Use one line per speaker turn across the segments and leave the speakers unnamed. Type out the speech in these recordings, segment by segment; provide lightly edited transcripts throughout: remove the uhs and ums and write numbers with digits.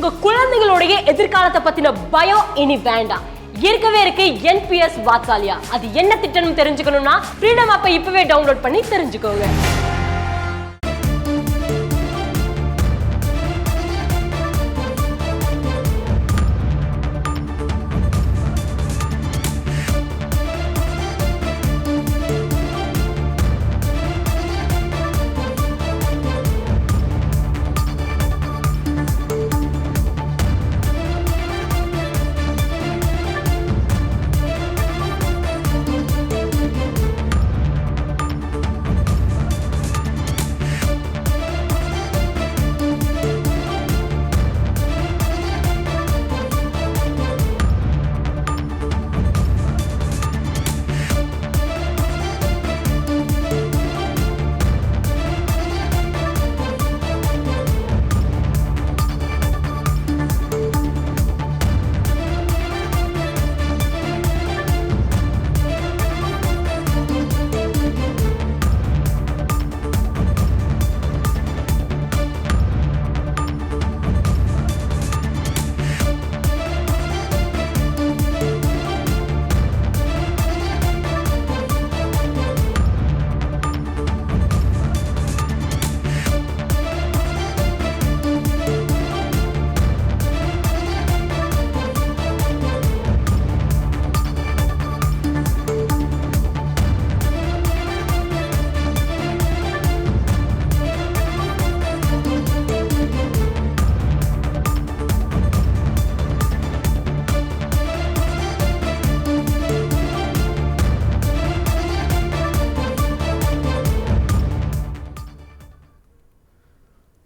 உங்க குழந்தைகளுடைய எதிர்காலத்தை பத்தின பயம் இனி வேண்டாம். இருக்கவே இருக்கு NPS வாத்சாலியா. அது என்ன திட்டம்னு தெரிஞ்சுக்கணும்னா ஃப்ரீடம் ஆப்பை இப்பவே டவுன்லோட் பண்ணி தெரிஞ்சுக்கோங்க.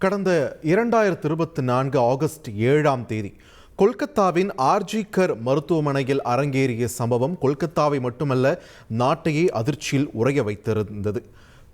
கடந்த 2024 ஆகஸ்ட் 7ஆம் தேதி கொல்கத்தாவின் ஆர்ஜிகர் மருத்துவமனையில் அரங்கேறிய சம்பவம் கொல்கத்தாவை மட்டுமல்ல நாட்டையே அதிர்ச்சியில் உறைய வைத்திருந்தது.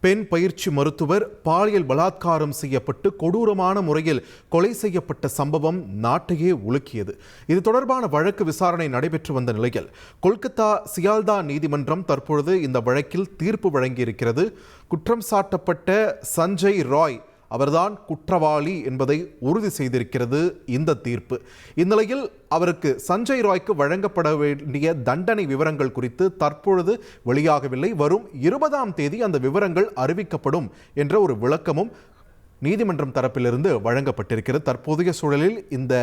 பெண் பயிற்சி மருத்துவர் பாலியல் பலாத்காரம் செய்யப்பட்டு கொடூரமான முறையில் கொலை செய்யப்பட்ட சம்பவம் நாட்டையே உலுக்கியது. இது தொடர்பான வழக்கு விசாரணை நடைபெற்று வந்த நிலையில் கொல்கத்தா சியால்தா நீதிமன்றம் தற்பொழுது இந்த வழக்கில் தீர்ப்பு வழங்கியிருக்கிறது. குற்றம் சாட்டப்பட்ட சஞ்சய் ராய் அவர்தான் குற்றவாளி என்பதை உறுதி செய்திருக்கிறது இந்த தீர்ப்பு. இந்நிலையில் அவருக்கு சஞ்சய் ராய்க்கு வழங்கப்பட வேண்டிய தண்டனை விவரங்கள் குறித்து தற்பொழுது வெளியாகவில்லை. வரும் 20ஆம் தேதி அந்த விவரங்கள் அறிவிக்கப்படும் என்ற ஒரு விளக்கமும் நீதிமன்றம் தரப்பிலிருந்து வழங்கப்பட்டிருக்கிறது. தற்போதைய சூழலில் இந்த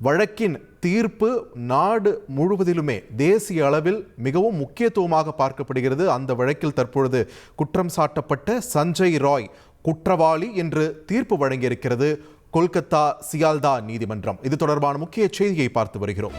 வழக்கின் தீர்ப்பு நாடு முழுவதிலுமே தேசிய அளவில் மிகவும் முக்கியத்துவமாக பார்க்கப்படுகிறது. அந்த வழக்கில் தற்பொழுது குற்றம் சாட்டப்பட்ட சஞ்சய் ராய் குற்றவாளி என்று தீர்ப்பு வழங்கியிருக்கிறது கொல்கத்தா சியால்தா நீதிமன்றம். இது தொடர்பான முக்கிய செய்தியை பார்த்து வருகிறோம்.